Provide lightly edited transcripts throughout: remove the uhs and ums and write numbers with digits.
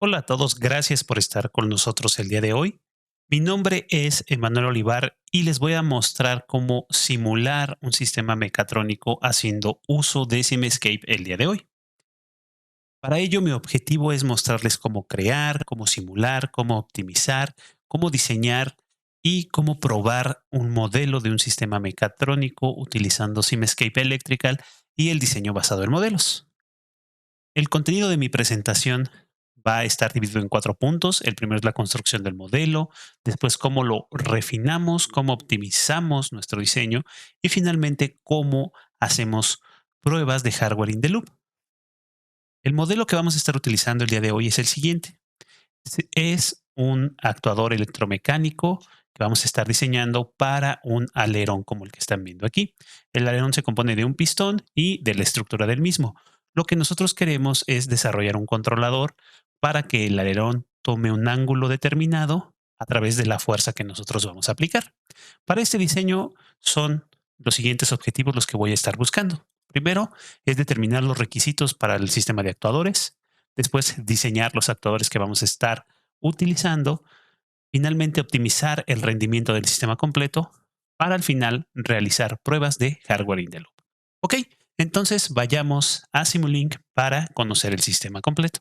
Hola a todos, gracias por estar con nosotros el día de hoy. Mi nombre es Emanuel Olivar y les voy a mostrar cómo simular un sistema mecatrónico haciendo uso de Simscape el día de hoy. Para ello, mi objetivo es mostrarles cómo crear, cómo simular, cómo optimizar, cómo diseñar y cómo probar un modelo de un sistema mecatrónico utilizando Simscape Electrical y el diseño basado en modelos. El contenido de mi presentación va a estar dividido en 4 puntos. El primero es la construcción del modelo, después cómo lo refinamos, cómo optimizamos nuestro diseño y finalmente cómo hacemos pruebas de hardware in the loop. El modelo que vamos a estar utilizando el día de hoy es el siguiente. Es un actuador electromecánico que vamos a estar diseñando para un alerón como el que están viendo aquí. El alerón se compone de un pistón y de la estructura del mismo. Lo que nosotros queremos es desarrollar un controlador para que el alerón tome un ángulo determinado a través de la fuerza que nosotros vamos a aplicar. Para este diseño son los siguientes objetivos los que voy a estar buscando. Primero es determinar los requisitos para el sistema de actuadores. Después, diseñar los actuadores que vamos a estar utilizando. Finalmente, optimizar el rendimiento del sistema completo para al final realizar pruebas de hardware in the loop. Ok, entonces vayamos a Simulink para conocer el sistema completo.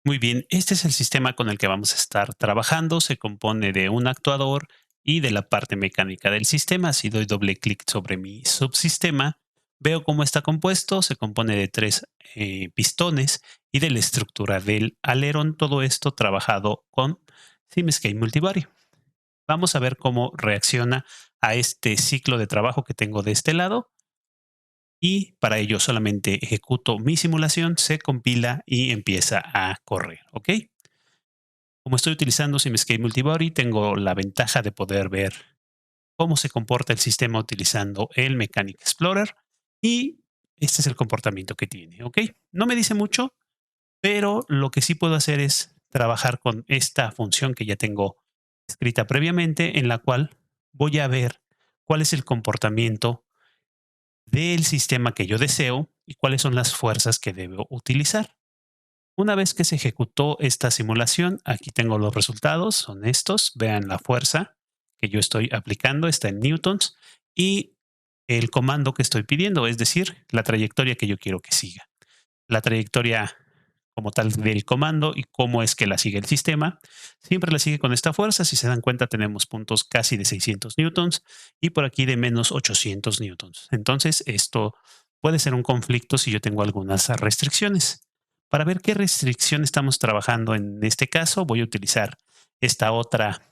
Muy bien, este es el sistema con el que vamos a estar trabajando. Se compone de un actuador y de la parte mecánica del sistema. Si doy doble clic sobre mi subsistema, veo cómo está compuesto. Se compone de 3 pistones y de la estructura del alerón. Todo esto trabajado con Simscape Multibody. Vamos a ver cómo reacciona a este ciclo de trabajo que tengo de este lado. Y para ello solamente ejecuto mi simulación, se compila y empieza a correr, ¿ok? Como estoy utilizando Simscape Multibody, tengo la ventaja de poder ver cómo se comporta el sistema utilizando el Mechanic Explorer y este es el comportamiento que tiene, ¿ok? No me dice mucho, pero lo que sí puedo hacer es trabajar con esta función que ya tengo escrita previamente, en la cual voy a ver cuál es el comportamiento del sistema que yo deseo y cuáles son las fuerzas que debo utilizar. Una vez que se ejecutó esta simulación, aquí tengo los resultados, son estos. Vean la fuerza que yo estoy aplicando, está en newtons, y el comando que estoy pidiendo, es decir, la trayectoria que yo quiero que siga. La trayectoria como tal del comando y cómo es que la sigue el sistema. Siempre la sigue con esta fuerza. Si se dan cuenta, tenemos puntos casi de 600 newtons y por aquí de menos 800 newtons. Entonces, esto puede ser un conflicto si yo tengo algunas restricciones. Para ver qué restricción estamos trabajando en este caso, voy a utilizar esta otra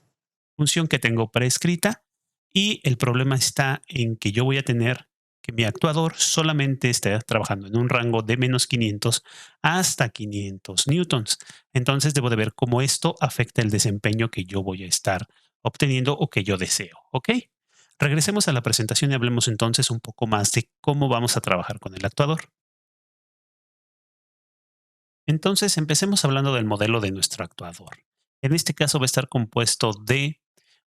función que tengo preescrita y el problema está en que yo voy a tener que mi actuador solamente esté trabajando en un rango de menos 500 hasta 500 newtons. Entonces debo de ver cómo esto afecta el desempeño que yo voy a estar obteniendo o que yo deseo. ¿Ok? Regresemos a la presentación y hablemos entonces un poco más de cómo vamos a trabajar con el actuador. Entonces empecemos hablando del modelo de nuestro actuador. En este caso va a estar compuesto de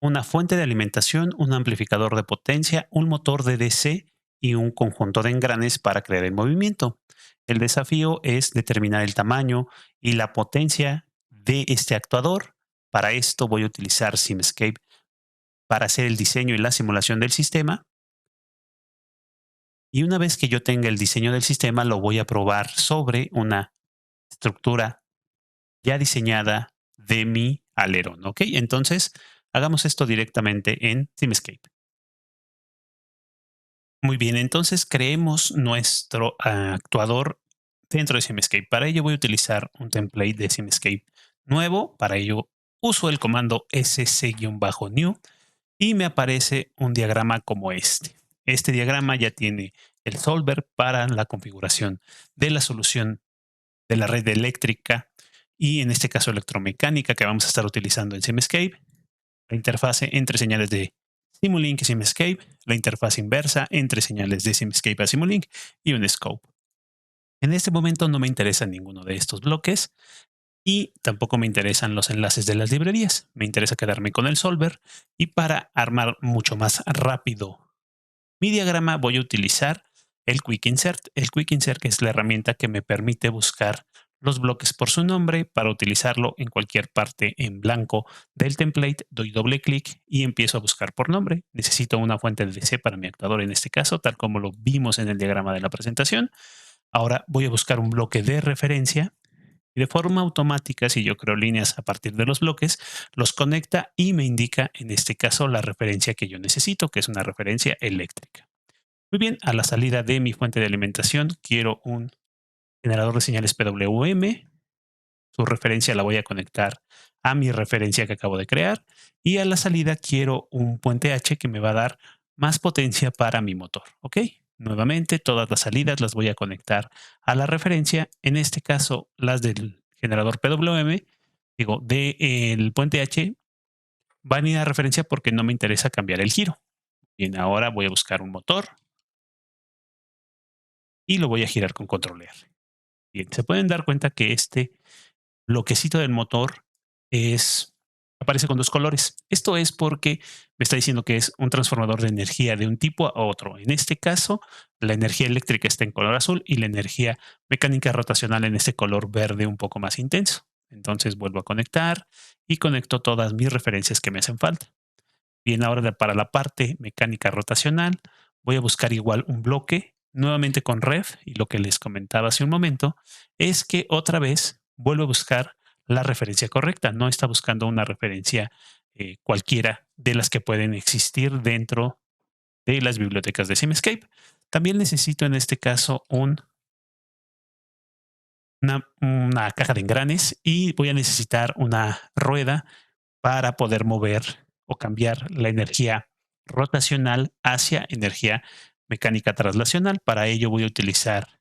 una fuente de alimentación, un amplificador de potencia, un motor de DC y un conjunto de engranes para crear el movimiento. El desafío es determinar el tamaño y la potencia de este actuador. Para esto voy a utilizar Simscape para hacer el diseño y la simulación del sistema. Y una vez que yo tenga el diseño del sistema, lo voy a probar sobre una estructura ya diseñada de mi alerón. ¿Ok? Entonces, hagamos esto directamente en Simscape. Muy bien, entonces creemos nuestro actuador dentro de Simscape. Para ello voy a utilizar un template de Simscape nuevo. Para ello uso el comando sc-new y me aparece un diagrama como este. Este diagrama ya tiene el solver para la configuración de la solución de la red eléctrica y en este caso electromecánica que vamos a estar utilizando en Simscape, la interfase entre señales de Simulink y Simscape, la interfaz inversa entre señales de Simscape a Simulink y un scope. En este momento no me interesa ninguno de estos bloques y tampoco me interesan los enlaces de las librerías. Me interesa quedarme con el solver y para armar mucho más rápido mi diagrama voy a utilizar el Quick Insert. El Quick Insert es la herramienta que me permite buscar los bloques por su nombre para utilizarlo en cualquier parte en blanco del template. Doy doble clic y empiezo a buscar por nombre. Necesito una fuente de DC para mi actuador en este caso, tal como lo vimos en el diagrama de la presentación. Ahora voy a buscar un bloque de referencia y de forma automática, si yo creo líneas a partir de los bloques, los conecta y me indica en este caso la referencia que yo necesito, que es una referencia eléctrica. Muy bien, a la salida de mi fuente de alimentación quiero un generador de señales PWM. Su referencia la voy a conectar a mi referencia que acabo de crear. Y a la salida quiero un puente H que me va a dar más potencia para mi motor. ¿Ok? Nuevamente, todas las salidas las voy a conectar a la referencia. En este caso, las del generador PWM, digo, del puente H, van a ir a referencia porque no me interesa cambiar el giro. Bien, ahora voy a buscar un motor y lo voy a girar con control R. Bien, se pueden dar cuenta que este bloquecito del motor aparece con dos colores. Esto es porque me está diciendo que es un transformador de energía de un tipo a otro. En este caso, la energía eléctrica está en color azul y la energía mecánica rotacional en este color verde un poco más intenso. Entonces vuelvo a conectar y conecto todas mis referencias que me hacen falta. Bien, ahora para la parte mecánica rotacional, voy a buscar igual un bloque, nuevamente con ref, y lo que les comentaba hace un momento, es que otra vez vuelvo a buscar la referencia correcta. No está buscando una referencia cualquiera de las que pueden existir dentro de las bibliotecas de Simscape. También necesito en este caso una caja de engranes y voy a necesitar una rueda para poder mover o cambiar la energía rotacional hacia energía mecánica traslacional. Para ello voy a utilizar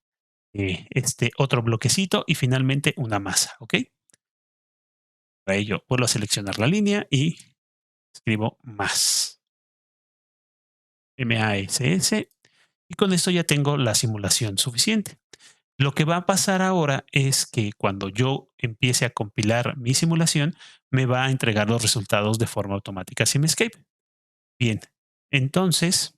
este otro bloquecito y finalmente una masa, ¿ok? Para ello vuelvo a seleccionar la línea y escribo más, MASS, y con esto ya tengo la simulación suficiente. Lo que va a pasar ahora es que cuando yo empiece a compilar mi simulación, me va a entregar los resultados de forma automática Simscape. Bien, entonces,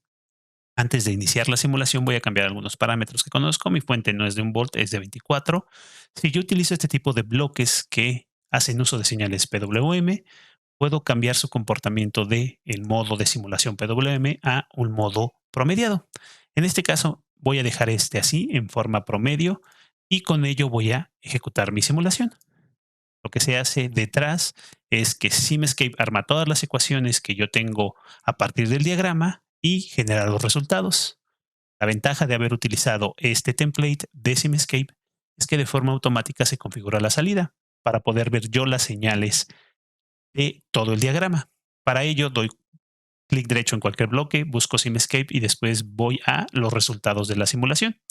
antes de iniciar la simulación voy a cambiar algunos parámetros que conozco. Mi fuente no es de 1 volt, es de 24. Si yo utilizo este tipo de bloques que hacen uso de señales PWM, puedo cambiar su comportamiento de el modo de simulación PWM a un modo promediado. En este caso, voy a dejar este así en forma promedio y con ello voy a ejecutar mi simulación. Lo que se hace detrás es que Simscape arma todas las ecuaciones que yo tengo a partir del diagrama y genera los resultados. La ventaja de haber utilizado este template de Simscape es que de forma automática se configura la salida para poder ver yo las señales de todo el diagrama. Para ello doy clic derecho en cualquier bloque, busco Simscape y después voy a los resultados de la simulación.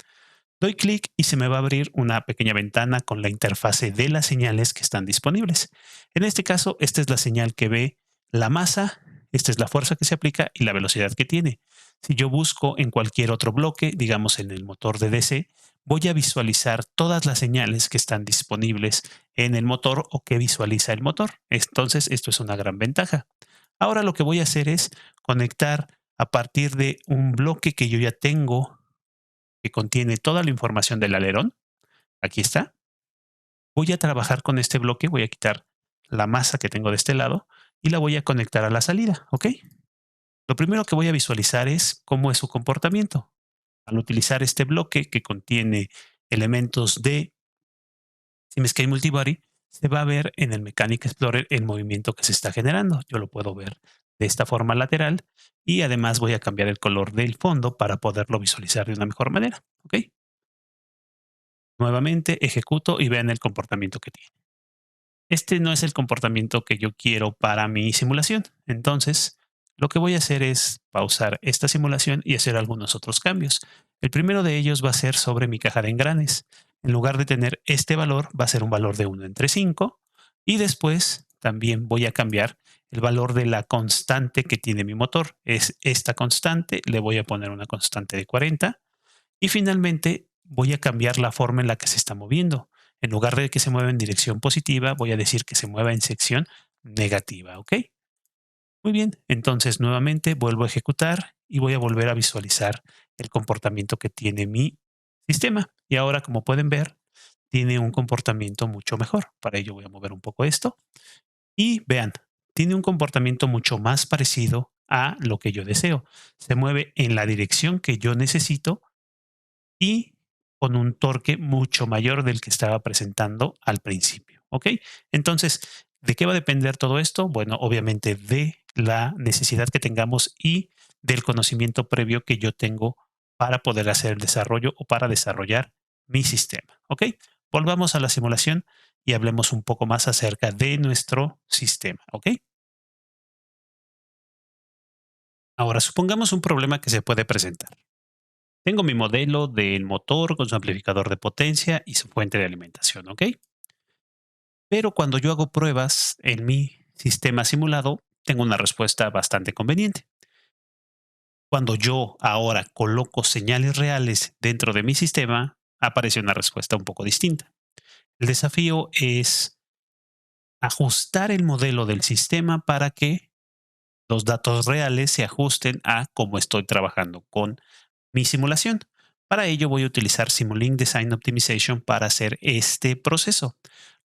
Doy clic y se me va a abrir una pequeña ventana con la interfase de las señales que están disponibles. En este caso, esta es la señal que ve la masa, esta es la fuerza que se aplica y la velocidad que tiene. Si yo busco en cualquier otro bloque, digamos en el motor de DC, voy a visualizar todas las señales que están disponibles en el motor o que visualiza el motor. Entonces, esto es una gran ventaja. Ahora lo que voy a hacer es conectar a partir de un bloque que yo ya tengo que contiene toda la información del alerón. Aquí está. Voy a trabajar con este bloque, voy a quitar la masa que tengo de este lado y la voy a conectar a la salida, ¿ok? Lo primero que voy a visualizar es cómo es su comportamiento. Al utilizar este bloque que contiene elementos de Simscape Multibody, se va a ver en el Mechanic Explorer el movimiento que se está generando. Yo lo puedo ver de esta forma lateral y además voy a cambiar el color del fondo para poderlo visualizar de una mejor manera, ¿ok? Nuevamente ejecuto y vean el comportamiento que tiene. Este no es el comportamiento que yo quiero para mi simulación. Entonces, lo que voy a hacer es pausar esta simulación y hacer algunos otros cambios. El primero de ellos va a ser sobre mi caja de engranes. En lugar de tener este valor, va a ser un valor de 1 entre 5. Y después también voy a cambiar el valor de la constante que tiene mi motor. Es esta constante, le voy a poner una constante de 40. Y finalmente voy a cambiar la forma en la que se está moviendo. En lugar de que se mueva en dirección positiva, voy a decir que se mueva en sección negativa, ¿ok? Muy bien, entonces nuevamente vuelvo a ejecutar y voy a volver a visualizar el comportamiento que tiene mi sistema. Y ahora, como pueden ver, tiene un comportamiento mucho mejor. Para ello voy a mover un poco esto y vean, tiene un comportamiento mucho más parecido a lo que yo deseo. Se mueve en la dirección que yo necesito y con un torque mucho mayor del que estaba presentando al principio. ¿Ok? Entonces, ¿de qué va a depender todo esto? Bueno, obviamente de la necesidad que tengamos y del conocimiento previo que yo tengo para poder hacer el desarrollo o para desarrollar mi sistema. ¿Ok? Volvamos a la simulación y hablemos un poco más acerca de nuestro sistema. ¿Ok? Ahora, supongamos un problema que se puede presentar. Tengo mi modelo del motor con su amplificador de potencia y su fuente de alimentación, ¿ok? Pero cuando yo hago pruebas en mi sistema simulado, tengo una respuesta bastante conveniente. Cuando yo ahora coloco señales reales dentro de mi sistema, aparece una respuesta un poco distinta. El desafío es ajustar el modelo del sistema para que los datos reales se ajusten a cómo estoy trabajando con mi simulación. Para ello voy a utilizar Simulink Design Optimization para hacer este proceso.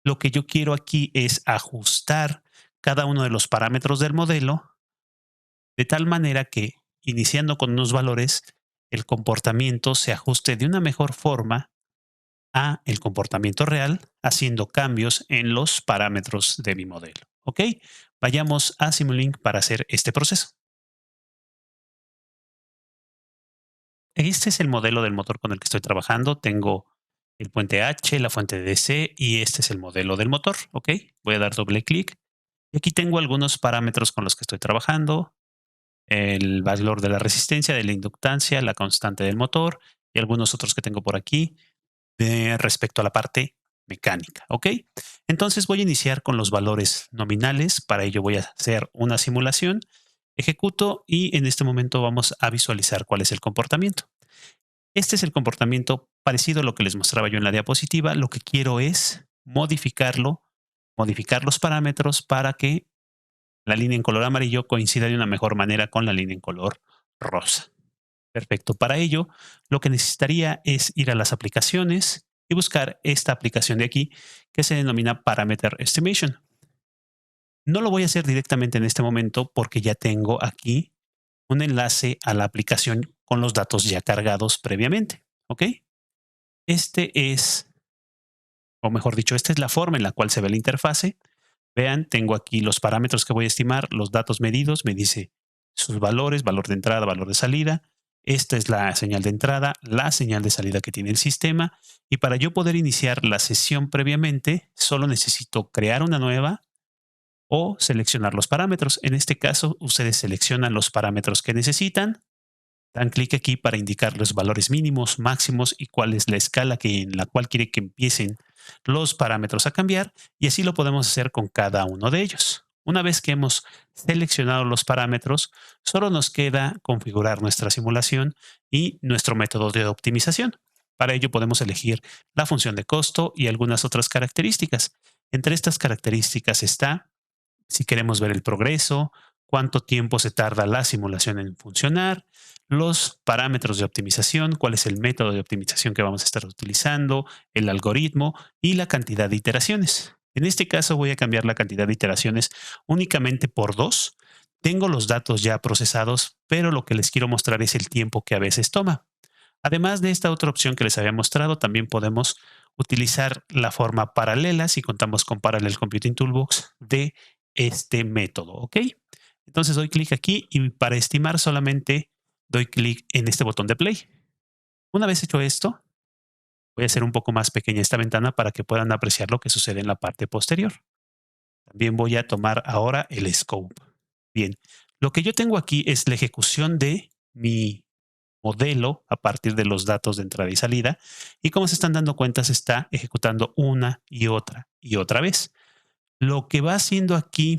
Lo que yo quiero aquí es ajustar cada uno de los parámetros del modelo de tal manera que, iniciando con unos valores, el comportamiento se ajuste de una mejor forma a el comportamiento real, haciendo cambios en los parámetros de mi modelo. ¿Ok? Vayamos a Simulink para hacer este proceso. Este es el modelo del motor con el que estoy trabajando. Tengo el puente H, la fuente DC y este es el modelo del motor. ¿Ok? Voy a dar doble clic. Y aquí tengo algunos parámetros con los que estoy trabajando. El valor de la resistencia, de la inductancia, la constante del motor y algunos otros que tengo por aquí respecto a la parte mecánica. ¿Ok? Entonces voy a iniciar con los valores nominales. Para ello voy a hacer una simulación. Ejecuto y en este momento vamos a visualizar cuál es el comportamiento. Este es el comportamiento parecido a lo que les mostraba yo en la diapositiva. Lo que quiero es modificarlo, modificar los parámetros para que la línea en color amarillo coincida de una mejor manera con la línea en color rosa. Perfecto. Para ello, lo que necesitaría es ir a las aplicaciones y buscar esta aplicación de aquí que se denomina Parameter Estimation. No lo voy a hacer directamente en este momento porque ya tengo aquí un enlace a la aplicación con los datos ya cargados previamente. ¿Ok? Este es, o mejor dicho, esta es la forma en la cual se ve la interfase. Vean, tengo aquí los parámetros que voy a estimar, los datos medidos, me dice sus valores, valor de entrada, valor de salida. Esta es la señal de entrada, la señal de salida que tiene el sistema. Y para yo poder iniciar la sesión previamente, solo necesito crear una nueva o seleccionar los parámetros. En este caso, ustedes seleccionan los parámetros que necesitan. Dan clic aquí para indicar los valores mínimos, máximos y cuál es la escala en la cual quiere que empiecen los parámetros a cambiar y así lo podemos hacer con cada uno de ellos. Una vez que hemos seleccionado los parámetros, solo nos queda configurar nuestra simulación y nuestro método de optimización. Para ello podemos elegir la función de costo y algunas otras características. Entre estas características está si queremos ver el progreso, cuánto tiempo se tarda la simulación en funcionar, los parámetros de optimización, cuál es el método de optimización que vamos a estar utilizando, el algoritmo y la cantidad de iteraciones. En este caso voy a cambiar la cantidad de iteraciones únicamente por 2. Tengo los datos ya procesados, pero lo que les quiero mostrar es el tiempo que a veces toma. Además de esta otra opción que les había mostrado, también podemos utilizar la forma paralela si contamos con Parallel Computing Toolbox de este método, ¿ok? Entonces doy clic aquí y para estimar solamente doy clic en este botón de play. Una vez hecho esto, voy a hacer un poco más pequeña esta ventana para que puedan apreciar lo que sucede en la parte posterior. También voy a tomar ahora el scope. Bien, lo que yo tengo aquí es la ejecución de mi modelo a partir de los datos de entrada y salida y como se están dando cuenta se está ejecutando una y otra vez. Lo que va haciendo aquí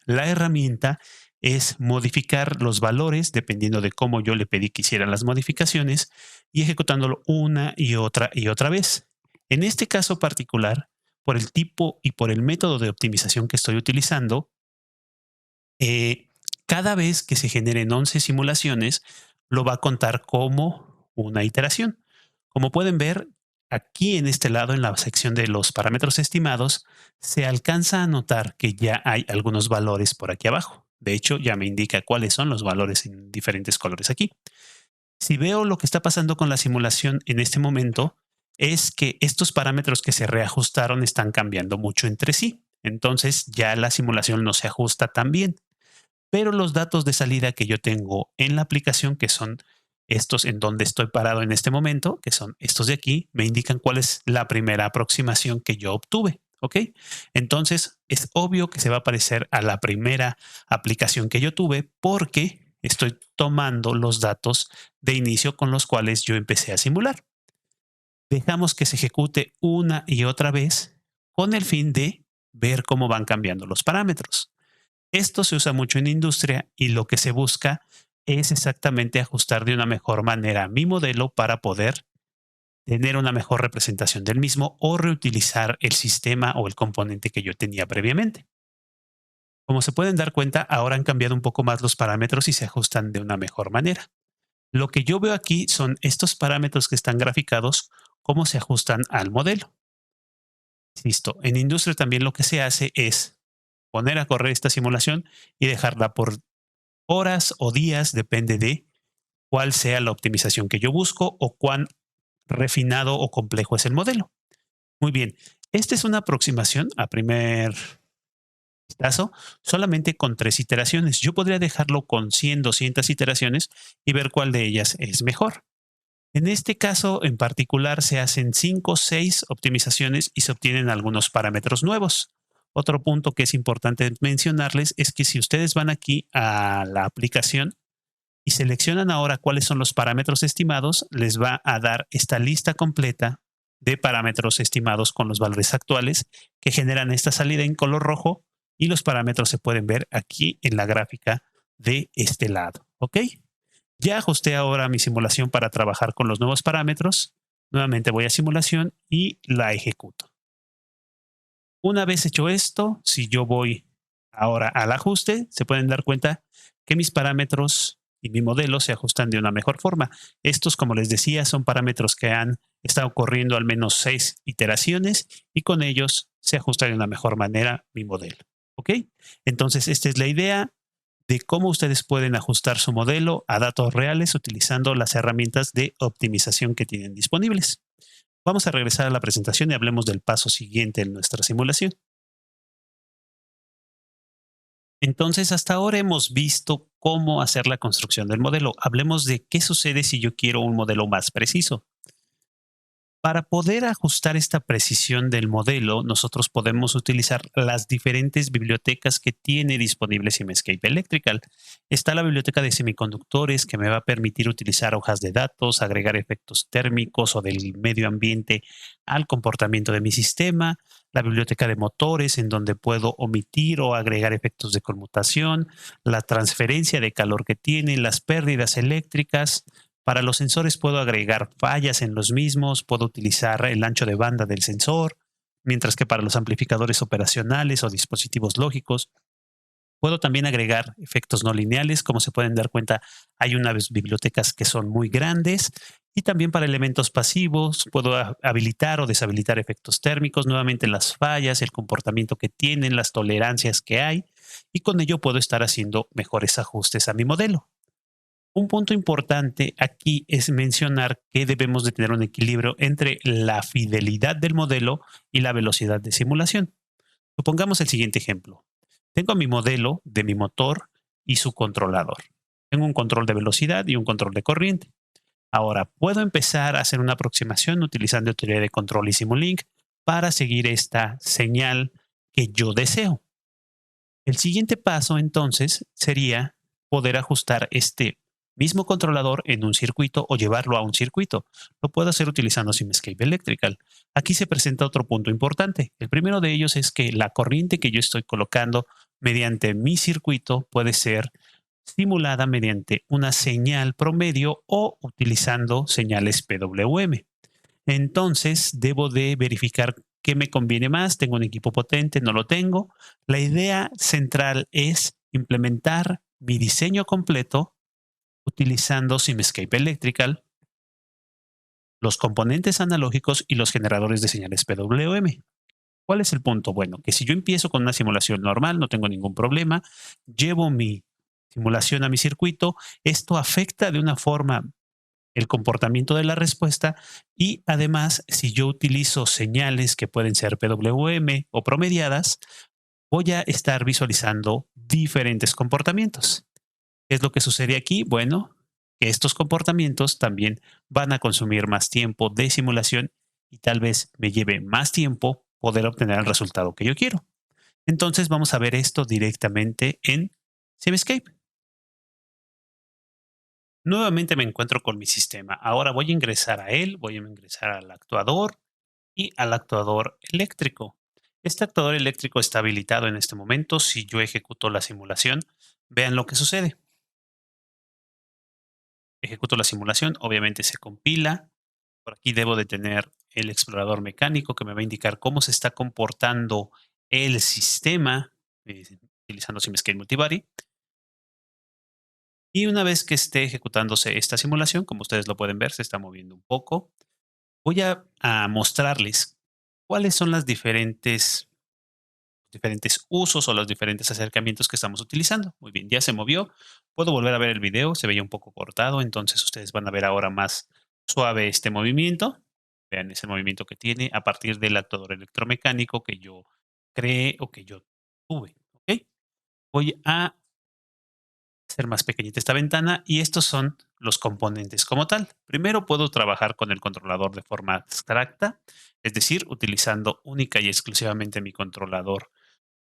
la herramienta es modificar los valores dependiendo de cómo yo le pedí que hiciera las modificaciones y ejecutándolo una y otra vez. En este caso particular, por el tipo y por el método de optimización que estoy utilizando, eh, cada vez que se generen 11 simulaciones, lo va a contar como una iteración. Como pueden ver, Aquí en este lado, en la sección de los parámetros estimados, se alcanza a notar que ya hay algunos valores por aquí abajo. De hecho, ya me indica cuáles son los valores en diferentes colores aquí. Si veo lo que está pasando con la simulación en este momento, es que estos parámetros que se reajustaron están cambiando mucho entre sí. Entonces ya la simulación no se ajusta tan bien. Pero los datos de salida que yo tengo en la aplicación, que son estos en donde estoy parado en este momento, que son estos de aquí, me indican cuál es la primera aproximación que yo obtuve. ¿Ok? Entonces es obvio que se va a parecer a la primera aplicación que yo tuve porque estoy tomando los datos de inicio con los cuales yo empecé a simular. Dejamos que se ejecute una y otra vez con el fin de ver cómo van cambiando los parámetros. Esto se usa mucho en industria y lo que se busca es exactamente ajustar de una mejor manera mi modelo para poder tener una mejor representación del mismo o reutilizar el sistema o el componente que yo tenía previamente. Como se pueden dar cuenta, ahora han cambiado un poco más los parámetros y se ajustan de una mejor manera. Lo que yo veo aquí son estos parámetros que están graficados, cómo se ajustan al modelo. Listo. En industria también lo que se hace es poner a correr esta simulación y dejarla por horas o días, depende de cuál sea la optimización que yo busco o cuán refinado o complejo es el modelo. Muy bien, esta es una aproximación a primer vistazo solamente con 3 iteraciones. Yo podría dejarlo con 100, 200 iteraciones y ver cuál de ellas es mejor. En este caso en particular se hacen 5 o 6 optimizaciones y se obtienen algunos parámetros nuevos. Otro punto que es importante mencionarles es que si ustedes van aquí a la aplicación y seleccionan ahora cuáles son los parámetros estimados, les va a dar esta lista completa de parámetros estimados con los valores actuales que generan esta salida en color rojo y los parámetros se pueden ver aquí en la gráfica de este lado. ¿Ok? Ya ajusté ahora mi simulación para trabajar con los nuevos parámetros. Nuevamente voy a simulación y la ejecuto. Una vez hecho esto, si yo voy ahora al ajuste, se pueden dar cuenta que mis parámetros y mi modelo se ajustan de una mejor forma. Estos, como les decía, son parámetros que han estado corriendo al menos 6 iteraciones y con ellos se ajusta de una mejor manera mi modelo. ¿Ok? Entonces, esta es la idea de cómo ustedes pueden ajustar su modelo a datos reales utilizando las herramientas de optimización que tienen disponibles. Vamos a regresar a la presentación y hablemos del paso siguiente en nuestra simulación. Entonces, hasta ahora hemos visto cómo hacer la construcción del modelo. Hablemos de qué sucede si yo quiero un modelo más preciso. Para poder ajustar esta precisión del modelo, nosotros podemos utilizar las diferentes bibliotecas que tiene disponible Simscape Electrical. Está la biblioteca de semiconductores que me va a permitir utilizar hojas de datos, agregar efectos térmicos o del medio ambiente al comportamiento de mi sistema. La biblioteca de motores en donde puedo omitir o agregar efectos de conmutación, la transferencia de calor que tiene, las pérdidas eléctricas. Para los sensores puedo agregar fallas en los mismos, puedo utilizar el ancho de banda del sensor, mientras que para los amplificadores operacionales o dispositivos lógicos puedo también agregar efectos no lineales. Como se pueden dar cuenta, hay unas bibliotecas que son muy grandes y también para elementos pasivos puedo habilitar o deshabilitar efectos térmicos, nuevamente las fallas, el comportamiento que tienen, las tolerancias que hay y con ello puedo estar haciendo mejores ajustes a mi modelo. Un punto importante aquí es mencionar que debemos de tener un equilibrio entre la fidelidad del modelo y la velocidad de simulación. Supongamos el siguiente ejemplo. Tengo mi modelo de mi motor y su controlador. Tengo un control de velocidad y un control de corriente. Ahora, puedo empezar a hacer una aproximación utilizando teoría de control y Simulink para seguir esta señal que yo deseo. El siguiente paso entonces sería poder ajustar este mismo controlador en un circuito o llevarlo a un circuito. Lo puedo hacer utilizando Simscape Electrical. Aquí se presenta otro punto importante. El primero de ellos es que la corriente que yo estoy colocando mediante mi circuito puede ser simulada mediante una señal promedio o utilizando señales PWM. Entonces, debo de verificar qué me conviene más. Tengo un equipo potente, no lo tengo. La idea central es implementar mi diseño completo utilizando Simscape Electrical los componentes analógicos y los generadores de señales PWM. ¿Cuál es el punto? Bueno, que si yo empiezo con una simulación normal, no tengo ningún problema, llevo mi simulación a mi circuito, esto afecta de una forma el comportamiento de la respuesta y además, si yo utilizo señales que pueden ser PWM o promediadas, voy a estar visualizando diferentes comportamientos. ¿Qué es lo que sucede aquí? Bueno, que estos comportamientos también van a consumir más tiempo de simulación y tal vez me lleve más tiempo poder obtener el resultado que yo quiero. Entonces vamos a ver esto directamente en Simscape. Nuevamente me encuentro con mi sistema. Ahora voy a ingresar a él, voy a ingresar al actuador y al actuador eléctrico. Este actuador eléctrico está habilitado en este momento. Si yo ejecuto la simulación, vean lo que sucede. Ejecuto la simulación, obviamente se compila. Por aquí debo de tener el explorador mecánico que me va a indicar cómo se está comportando el sistema utilizando Simscape Multivary. Y una vez que esté ejecutándose esta simulación, como ustedes lo pueden ver, se está moviendo un poco. Voy a mostrarles cuáles son las diferentes usos o los diferentes acercamientos que estamos utilizando. Muy bien, ya se movió. Puedo volver a ver el video, se veía un poco cortado, entonces ustedes van a ver ahora más suave este movimiento. Vean ese movimiento que tiene a partir del actuador electromecánico que yo creé o que yo tuve. ¿Ok? Voy a hacer más pequeñita esta ventana y estos son los componentes como tal. Primero puedo trabajar con el controlador de forma abstracta, es decir, utilizando única y exclusivamente mi controlador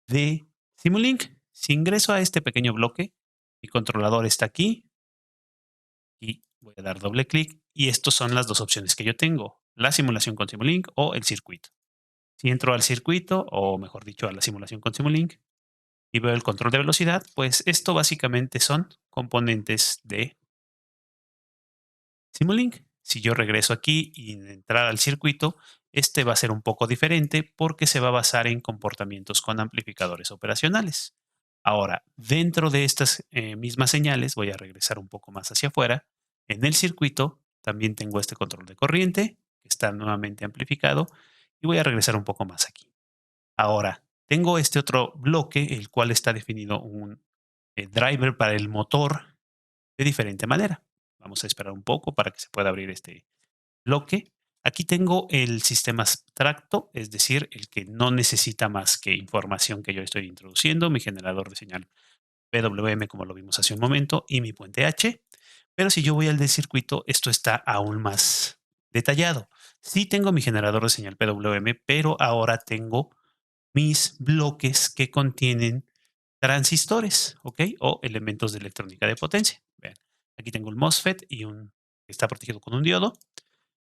de Simulink. Si ingreso a este pequeño bloque, mi controlador está aquí y voy a dar doble clic y estas son las dos opciones que yo tengo, la simulación con Simulink o el circuito. Si entro al circuito, o mejor dicho, a la simulación con Simulink y veo el control de velocidad, pues esto básicamente son componentes de Simulink. Si yo regreso aquí y entrar al circuito, este va a ser un poco diferente porque se va a basar en comportamientos con amplificadores operacionales. Ahora, dentro de estas mismas señales, voy a regresar un poco más hacia afuera. En el circuito también tengo este control de corriente, que está nuevamente amplificado, y voy a regresar un poco más aquí. Ahora, tengo este otro bloque, el cual está definido un driver para el motor de diferente manera. Vamos a esperar un poco para que se pueda abrir este bloque. Aquí tengo el sistema abstracto, es decir, el que no necesita más que información que yo estoy introduciendo, mi generador de señal PWM, como lo vimos hace un momento, y mi puente H. Pero si yo voy al de circuito, esto está aún más detallado. Sí tengo mi generador de señal PWM, pero ahora tengo mis bloques que contienen transistores, ¿ok? O elementos de electrónica de potencia. Vean, aquí tengo el MOSFET y está protegido con un diodo,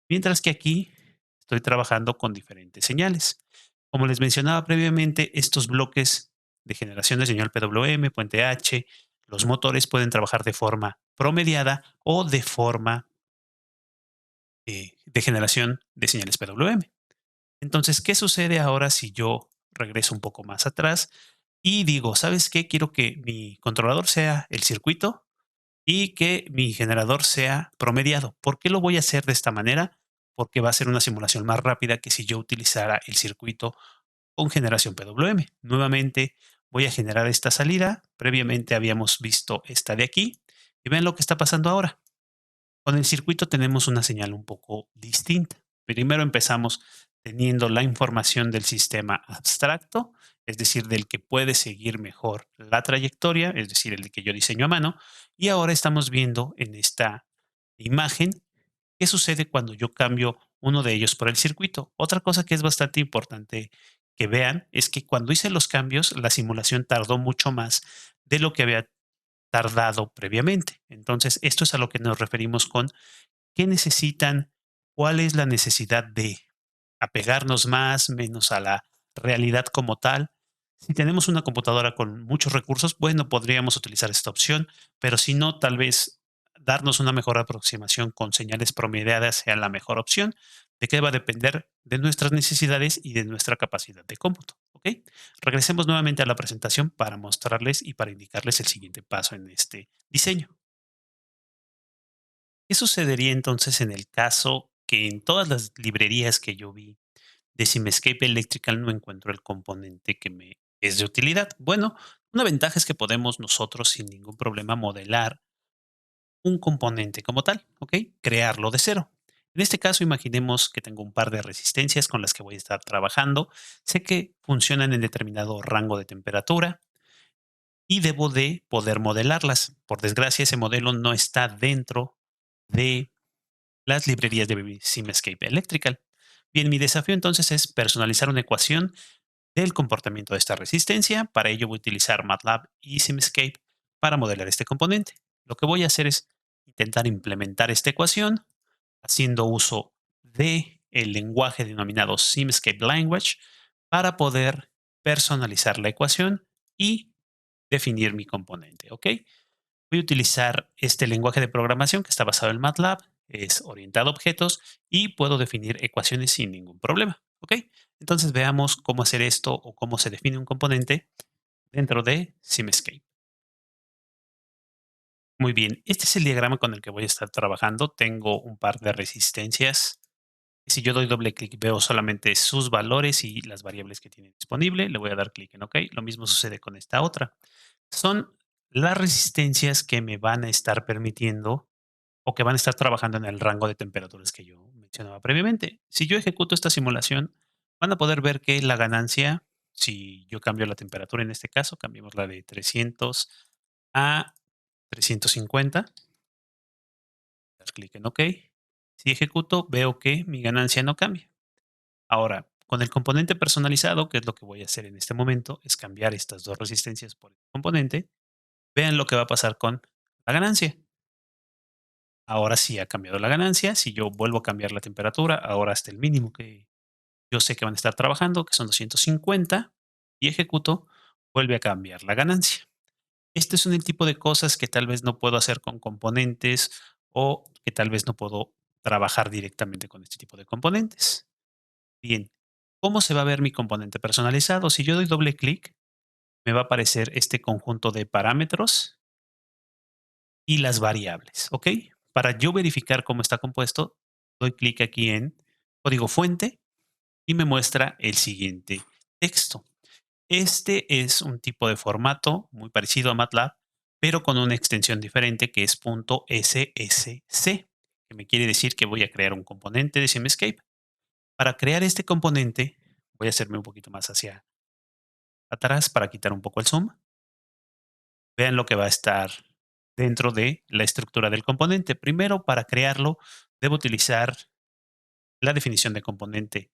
mientras que aquí estoy trabajando con diferentes señales. Como les mencionaba previamente, estos bloques de generación de señal PWM, puente H, los motores pueden trabajar de forma promediada o de forma de generación de señales PWM. Entonces, ¿qué sucede ahora si yo regreso un poco más atrás y digo, ¿sabes qué? Quiero que mi controlador sea el circuito y que mi generador sea promediado. ¿Por qué lo voy a hacer de esta manera? Porque va a ser una simulación más rápida que si yo utilizara el circuito con generación PWM. Nuevamente voy a generar esta salida. Previamente habíamos visto esta de aquí y ven lo que está pasando ahora. Con el circuito tenemos una señal un poco distinta. Primero empezamos teniendo la información del sistema abstracto, es decir, del que puede seguir mejor la trayectoria, es decir, el que yo diseño a mano, y ahora estamos viendo en esta imagen qué sucede cuando yo cambio uno de ellos por el circuito. Otra cosa que es bastante importante que vean es que cuando hice los cambios, la simulación tardó mucho más de lo que había tardado previamente. Entonces, esto es a lo que nos referimos con qué necesitan, cuál es la necesidad de apegarnos más, menos a la realidad como tal. Si tenemos una computadora con muchos recursos, bueno, podríamos utilizar esta opción, pero si no, tal vez darnos una mejor aproximación con señales promediadas sea la mejor opción. ¿De qué va a depender? De nuestras necesidades y de nuestra capacidad de cómputo. ¿Ok? Regresemos nuevamente a la presentación para mostrarles y para indicarles el siguiente paso en este diseño. ¿Qué sucedería entonces en el caso que en todas las librerías que yo vi de Simescape Electrical no encuentro el componente que me es de utilidad. Bueno, una ventaja es que podemos nosotros sin ningún problema modelar un componente como tal, ¿ok? Crearlo de cero. En este caso, imaginemos que tengo un par de resistencias con las que voy a estar trabajando. Sé que funcionan en determinado rango de temperatura y debo de poder modelarlas. Por desgracia, ese modelo no está dentro de las librerías de Simscape Electrical. Bien, mi desafío entonces es personalizar una ecuación del comportamiento de esta resistencia. Para ello voy a utilizar MATLAB y Simscape para modelar este componente. Lo que voy a hacer es intentar implementar esta ecuación haciendo uso de el lenguaje denominado Simscape Language para poder personalizar la ecuación y definir mi componente, ¿ok? Voy a utilizar este lenguaje de programación que está basado en MATLAB, es orientado a objetos y puedo definir ecuaciones sin ningún problema, ¿ok? Entonces veamos cómo hacer esto o cómo se define un componente dentro de Simscape. Muy bien, este es el diagrama con el que voy a estar trabajando. Tengo un par de resistencias. Si yo doy doble clic, veo solamente sus valores y las variables que tiene disponible. Le voy a dar clic en OK. Lo mismo sucede con esta otra. Son las resistencias que me van a estar permitiendo o que van a estar trabajando en el rango de temperaturas que yo mencionaba previamente. Si yo ejecuto esta simulación, van a poder ver que la ganancia, si yo cambio la temperatura en este caso, cambiamos la de 300 a 350, dar clic en OK. Si ejecuto, veo que mi ganancia no cambia. Ahora, con el componente personalizado, que es lo que voy a hacer en este momento, es cambiar estas dos resistencias por el componente. Vean lo que va a pasar con la ganancia. Ahora sí ha cambiado la ganancia. Si yo vuelvo a cambiar la temperatura, ahora hasta el mínimo que yo sé que van a estar trabajando, que son 250, y ejecuto, vuelve a cambiar la ganancia. Este es un tipo de cosas que tal vez no puedo hacer con componentes o que tal vez no puedo trabajar directamente con este tipo de componentes. Bien, ¿cómo se va a ver mi componente personalizado? Si yo doy doble clic, me va a aparecer este conjunto de parámetros y las variables, ¿ok? Para yo verificar cómo está compuesto, doy clic aquí en código fuente y me muestra el siguiente texto. Este es un tipo de formato muy parecido a MATLAB, pero con una extensión diferente que es .sSC, que me quiere decir que voy a crear un componente de Simscape. Para crear este componente, voy a hacerme un poquito más hacia atrás para quitar un poco el zoom. Vean lo que va a estar dentro de la estructura del componente. Primero, para crearlo, debo utilizar la definición de componente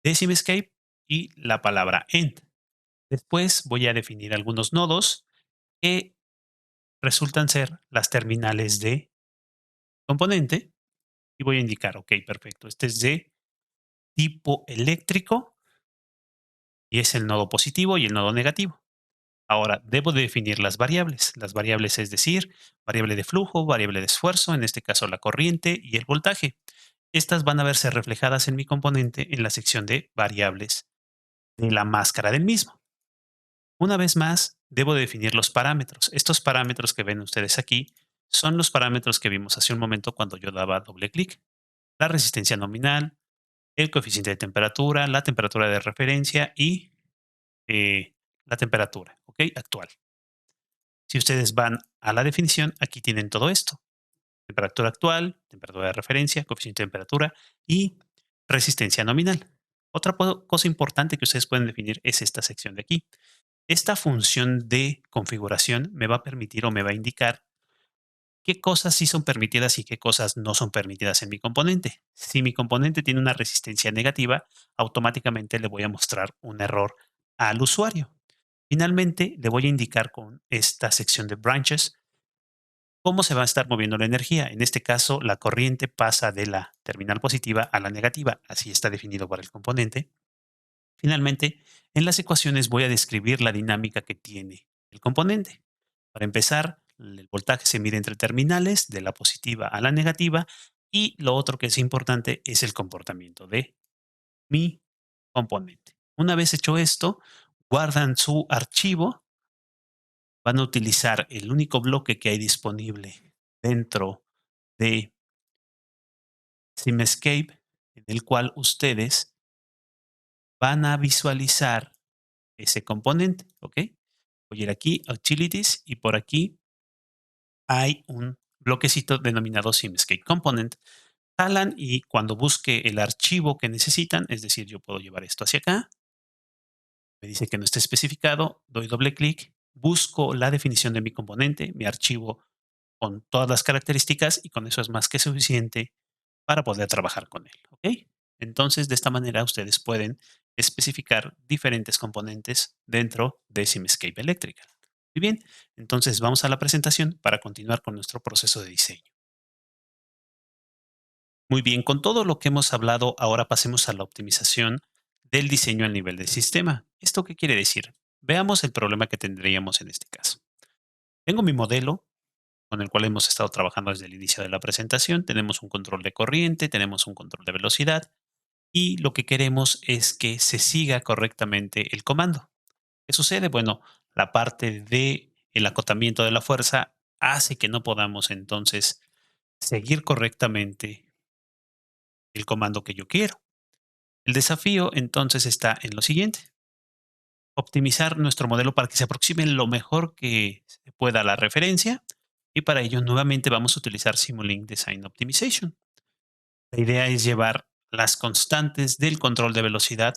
de Simscape y la palabra end. Después voy a definir algunos nodos que resultan ser las terminales de componente y voy a indicar, ok, perfecto, este es de tipo eléctrico y es el nodo positivo y el nodo negativo. Ahora, debo de definir las variables. Las variables es decir, variable de flujo, variable de esfuerzo, en este caso la corriente y el voltaje. Estas van a verse reflejadas en mi componente en la sección de variables de la máscara del mismo. Una vez más, debo de definir los parámetros. Estos parámetros que ven ustedes aquí son los parámetros que vimos hace un momento cuando yo daba doble clic. La resistencia nominal, el coeficiente de temperatura, la temperatura de referencia y la temperatura, ¿ok? Actual. Si ustedes van a la definición, aquí tienen todo esto. Temperatura actual, temperatura de referencia, coeficiente de temperatura y resistencia nominal. Otra cosa importante que ustedes pueden definir es esta sección de aquí. Esta función de configuración me va a permitir o me va a indicar qué cosas sí son permitidas y qué cosas no son permitidas en mi componente. Si mi componente tiene una resistencia negativa, automáticamente le voy a mostrar un error al usuario. Finalmente, le voy a indicar con esta sección de branches cómo se va a estar moviendo la energía. En este caso, la corriente pasa de la terminal positiva a la negativa. Así está definido para el componente. Finalmente, en las ecuaciones voy a describir la dinámica que tiene el componente. Para empezar, el voltaje se mide entre terminales, de la positiva a la negativa, y lo otro que es importante es el comportamiento de mi componente. Una vez hecho esto, guardan su archivo, van a utilizar el único bloque que hay disponible dentro de SimEscape en el cual ustedes van a visualizar ese componente, ¿ok? Voy a ir aquí a Utilities y por aquí hay un bloquecito denominado SimEscape Component. Jalan y cuando busque el archivo que necesitan, es decir, yo puedo llevar esto hacia acá, me dice que no está especificado, doy doble clic, busco la definición de mi componente, mi archivo con todas las características y con eso es más que suficiente para poder trabajar con él, ¿ok? Entonces, de esta manera ustedes pueden especificar diferentes componentes dentro de SimEscape Electrical. Muy bien, entonces vamos a la presentación para continuar con nuestro proceso de diseño. Muy bien, con todo lo que hemos hablado, ahora pasemos a la optimización del diseño al nivel del sistema. ¿Esto qué quiere decir? Veamos el problema que tendríamos en este caso. Tengo mi modelo con el cual hemos estado trabajando desde el inicio de la presentación. Tenemos un control de corriente, tenemos un control de velocidad y lo que queremos es que se siga correctamente el comando. ¿Qué sucede? Bueno, la parte de el acotamiento de la fuerza hace que no podamos entonces seguir correctamente el comando que yo quiero. El desafío entonces está en lo siguiente: optimizar nuestro modelo para que se aproxime lo mejor que se pueda a la referencia y para ello nuevamente vamos a utilizar Simulink Design Optimization. La idea es llevar las constantes del control de velocidad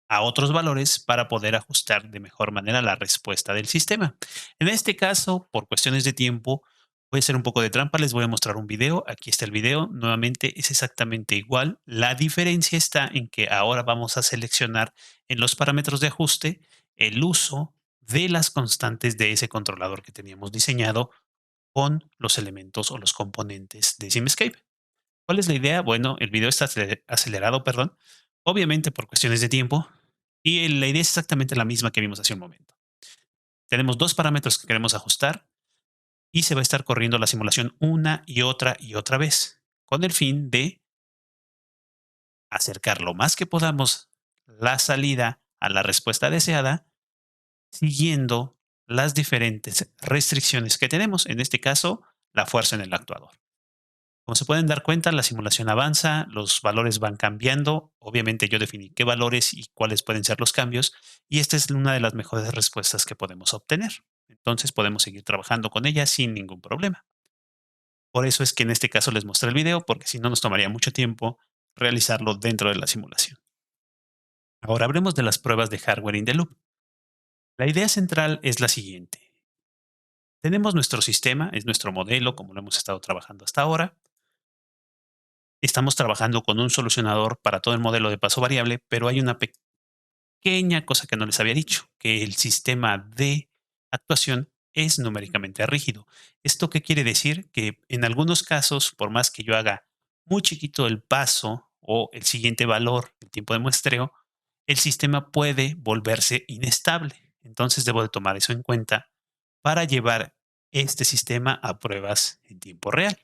a otros valores para poder ajustar de mejor manera la respuesta del sistema. En este caso, por cuestiones de tiempo, puede ser un poco de trampa. Les voy a mostrar un video. Aquí está el video. Nuevamente es exactamente igual. La diferencia está en que ahora vamos a seleccionar en los parámetros de ajuste el uso de las constantes de ese controlador que teníamos diseñado con los elementos o los componentes de SimScape. ¿Cuál es la idea? Bueno, el video está acelerado, perdón, obviamente por cuestiones de tiempo, y la idea es exactamente la misma que vimos hace un momento. Tenemos dos parámetros que queremos ajustar y se va a estar corriendo la simulación una y otra vez, con el fin de acercar lo más que podamos la salida a la respuesta deseada, siguiendo las diferentes restricciones que tenemos, en este caso, la fuerza en el actuador. Como se pueden dar cuenta, la simulación avanza, los valores van cambiando. Obviamente yo definí qué valores y cuáles pueden ser los cambios, y esta es una de las mejores respuestas que podemos obtener. Entonces podemos seguir trabajando con ella sin ningún problema. Por eso es que en este caso les mostré el video, porque si no nos tomaría mucho tiempo realizarlo dentro de la simulación. Ahora hablemos de las pruebas de hardware in the loop. La idea central es la siguiente. Tenemos nuestro sistema, es nuestro modelo, como lo hemos estado trabajando hasta ahora. Estamos trabajando con un solucionador para todo el modelo de paso variable, pero hay una pequeña cosa que no les había dicho, que el sistema de actuación es numéricamente rígido. ¿Esto qué quiere decir? Que en algunos casos, por más que yo haga muy chiquito el paso o el siguiente valor, el tiempo de muestreo, el sistema puede volverse inestable. Entonces debo de tomar eso en cuenta para llevar este sistema a pruebas en tiempo real.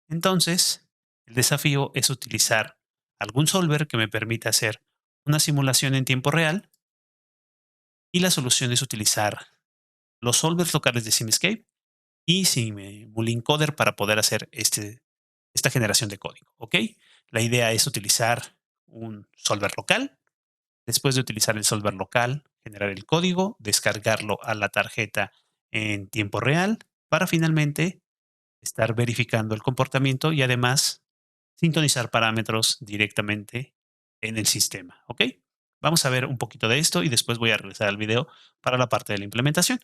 Entonces, el desafío es utilizar algún solver que me permita hacer una simulación en tiempo real y la solución es utilizar los solvers locales de SimEscape y Simulincoder para poder hacer esta generación de código. ¿Ok? La idea es utilizar un solver local. Después de utilizar el solver local, generar el código, descargarlo a la tarjeta en tiempo real para finalmente estar verificando el comportamiento y además sintonizar parámetros directamente en el sistema, ¿ok? Vamos a ver un poquito de esto y después voy a regresar al video para la parte de la implementación.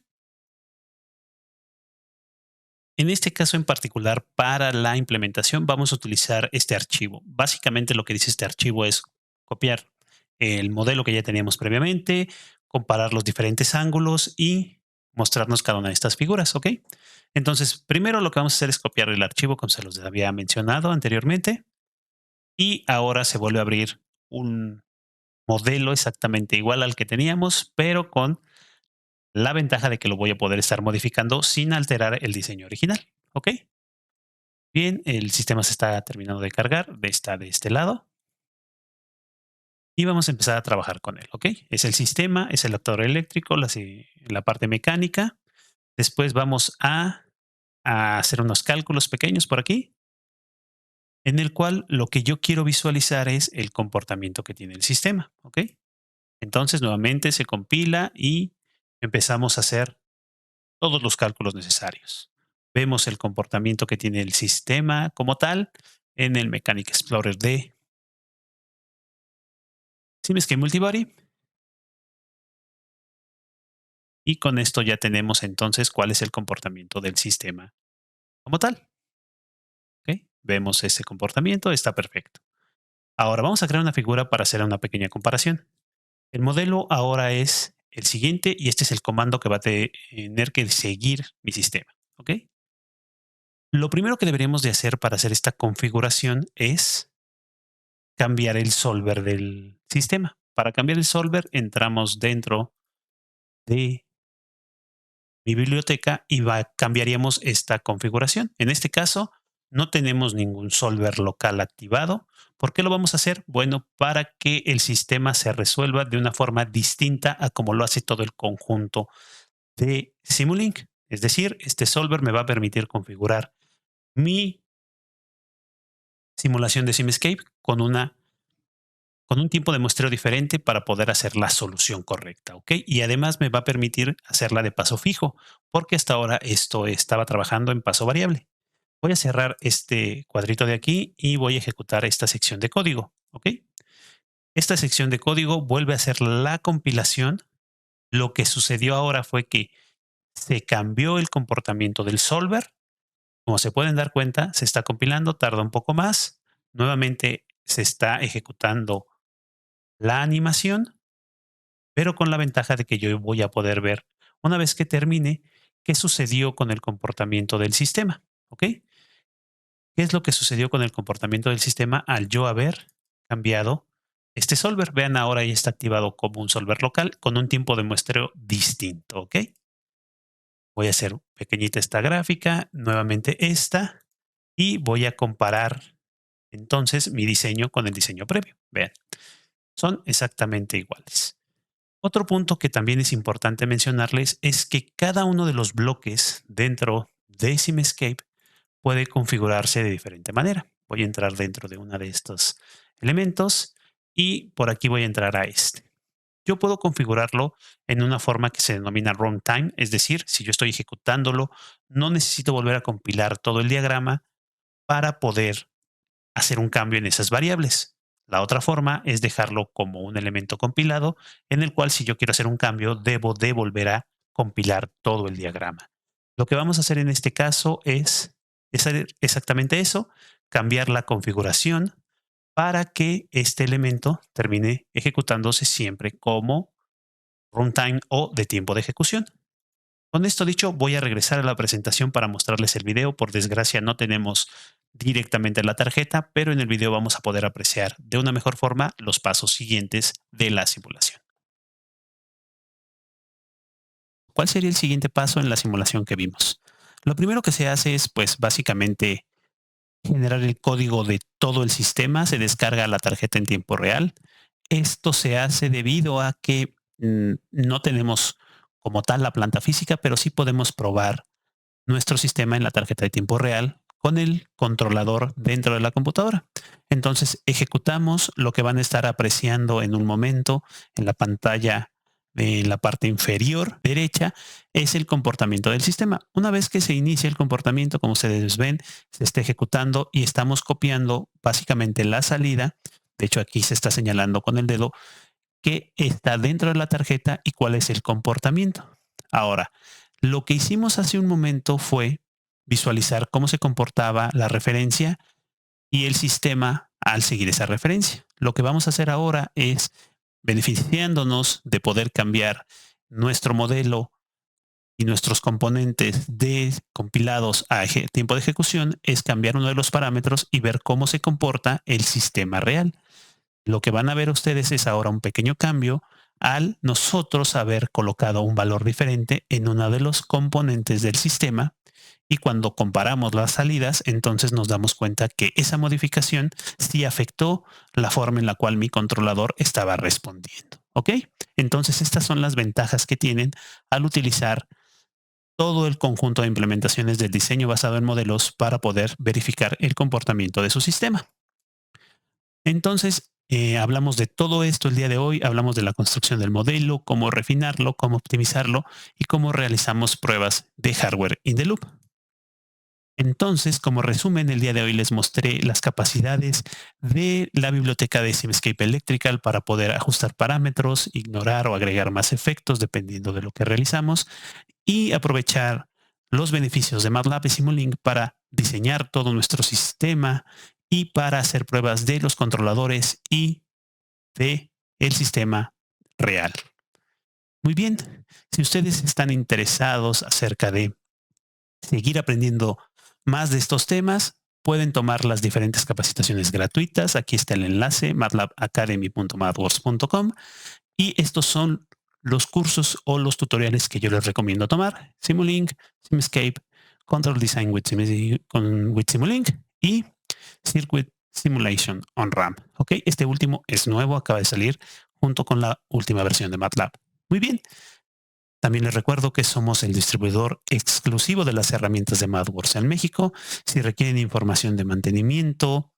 En este caso en particular, para la implementación vamos a utilizar este archivo. Básicamente lo que dice este archivo es copiar el modelo que ya teníamos previamente, comparar los diferentes ángulos y mostrarnos cada una de estas figuras, ¿ok? Entonces, primero lo que vamos a hacer es copiar el archivo como se los había mencionado anteriormente y ahora se vuelve a abrir un modelo exactamente igual al que teníamos, pero con la ventaja de que lo voy a poder estar modificando sin alterar el diseño original. ¿Ok? Bien, el sistema se está terminando de cargar, está de este lado y vamos a empezar a trabajar con él. ¿Ok? Es el sistema, es el actuador eléctrico, la parte mecánica. Después vamos a hacer unos cálculos pequeños por aquí en el cual lo que yo quiero visualizar es el comportamiento que tiene el sistema, ¿ok? Entonces, nuevamente se compila y empezamos a hacer todos los cálculos necesarios. Vemos el comportamiento que tiene el sistema como tal en el Mechanic Explorer de SimScape Multibody. Y con esto ya tenemos entonces cuál es el comportamiento del sistema como tal. ¿Ok? Vemos ese comportamiento, está perfecto. Ahora vamos a crear una figura para hacer una pequeña comparación. El modelo ahora es el siguiente y este es el comando que va a tener que seguir mi sistema. ¿Ok? Lo primero que deberíamos de hacer para hacer esta configuración es cambiar el solver del sistema. Para cambiar el solver entramos dentro de mi biblioteca y cambiaríamos esta configuración. En este caso, no tenemos ningún solver local activado. ¿Por qué lo vamos a hacer? Bueno, para que el sistema se resuelva de una forma distinta a como lo hace todo el conjunto de Simulink. Es decir, este solver me va a permitir configurar mi simulación de Simscape con un tiempo de muestreo diferente para poder hacer la solución correcta, ¿ok? Y además me va a permitir hacerla de paso fijo, porque hasta ahora esto estaba trabajando en paso variable. Voy a cerrar este cuadrito de aquí y voy a ejecutar esta sección de código, ¿ok? Esta sección de código vuelve a hacer la compilación. Lo que sucedió ahora fue que se cambió el comportamiento del solver. Como se pueden dar cuenta, se está compilando, tarda un poco más. Nuevamente se está ejecutando la animación, pero con la ventaja de que yo voy a poder ver, una vez que termine, qué sucedió con el comportamiento del sistema. ¿Ok? ¿Qué es lo que sucedió con el comportamiento del sistema al yo haber cambiado este solver? Vean, ahora ya está activado como un solver local con un tiempo de muestreo distinto. ¿Ok? Voy a hacer pequeñita esta gráfica, nuevamente esta, y voy a comparar entonces mi diseño con el diseño previo. Vean, son exactamente iguales. Otro punto que también es importante mencionarles es que cada uno de los bloques dentro de Simscape puede configurarse de diferente manera. Voy a entrar dentro de uno de estos elementos y por aquí voy a entrar a este. Yo puedo configurarlo en una forma que se denomina runtime, es decir, si yo estoy ejecutándolo, no necesito volver a compilar todo el diagrama para poder hacer un cambio en esas variables. La otra forma es dejarlo como un elemento compilado en el cual si yo quiero hacer un cambio debo de volver a compilar todo el diagrama. Lo que vamos a hacer en este caso es hacer exactamente eso, cambiar la configuración para que este elemento termine ejecutándose siempre como runtime o de tiempo de ejecución. Con esto dicho, voy a regresar a la presentación para mostrarles el video. Por desgracia no tenemos directamente la tarjeta, pero en el video vamos a poder apreciar de una mejor forma los pasos siguientes de la simulación. ¿Cuál sería el siguiente paso en la simulación que vimos? Lo primero que se hace es, pues, básicamente generar el código de todo el sistema, se descarga la tarjeta en tiempo real. Esto se hace debido a que no tenemos como tal la planta física, pero sí podemos probar nuestro sistema en la tarjeta de tiempo real con el controlador dentro de la computadora. Entonces ejecutamos lo que van a estar apreciando en un momento en la pantalla de la parte inferior derecha es el comportamiento del sistema. Una vez que se inicia el comportamiento, como ustedes ven, se está ejecutando y estamos copiando básicamente la salida. De hecho, aquí se está señalando con el dedo qué está dentro de la tarjeta y cuál es el comportamiento. Ahora, lo que hicimos hace un momento fue visualizar cómo se comportaba la referencia y el sistema al seguir esa referencia. Lo que vamos a hacer ahora es, beneficiándonos de poder cambiar nuestro modelo y nuestros componentes de compilados a tiempo de ejecución, es cambiar uno de los parámetros y ver cómo se comporta el sistema real. Lo que van a ver ustedes es ahora un pequeño cambio al nosotros haber colocado un valor diferente en uno de los componentes del sistema y cuando comparamos las salidas, entonces nos damos cuenta que esa modificación sí afectó la forma en la cual mi controlador estaba respondiendo. ¿Ok? Entonces estas son las ventajas que tienen al utilizar todo el conjunto de implementaciones del diseño basado en modelos para poder verificar el comportamiento de su sistema. Entonces, hablamos de todo esto el día de hoy, hablamos de la construcción del modelo, cómo refinarlo, cómo optimizarlo y cómo realizamos pruebas de hardware in the loop. Entonces, como resumen, el día de hoy les mostré las capacidades de la biblioteca de Simscape Electrical para poder ajustar parámetros, ignorar o agregar más efectos dependiendo de lo que realizamos y aprovechar los beneficios de MATLAB y Simulink para diseñar todo nuestro sistema y para hacer pruebas de los controladores y de el sistema real. Muy bien, si ustedes están interesados acerca de seguir aprendiendo más de estos temas, pueden tomar las diferentes capacitaciones gratuitas. Aquí está el enlace, matlabacademy.mathworks.com, y estos son los cursos o los tutoriales que yo les recomiendo tomar: Simulink, Simscape, Control Design with Simulink y Circuit Simulation on RAM. ¿Ok? Este último es nuevo, acaba de salir junto con la última versión de MATLAB. Muy bien. También les recuerdo que somos el distribuidor exclusivo de las herramientas de MathWorks en México. Si requieren información de mantenimiento,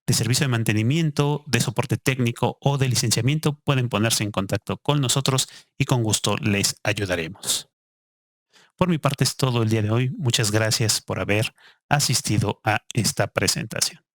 de servicio de mantenimiento, de soporte técnico o de licenciamiento, pueden ponerse en contacto con nosotros y con gusto les ayudaremos. Por mi parte es todo el día de hoy. Muchas gracias por haber asistido a esta presentación.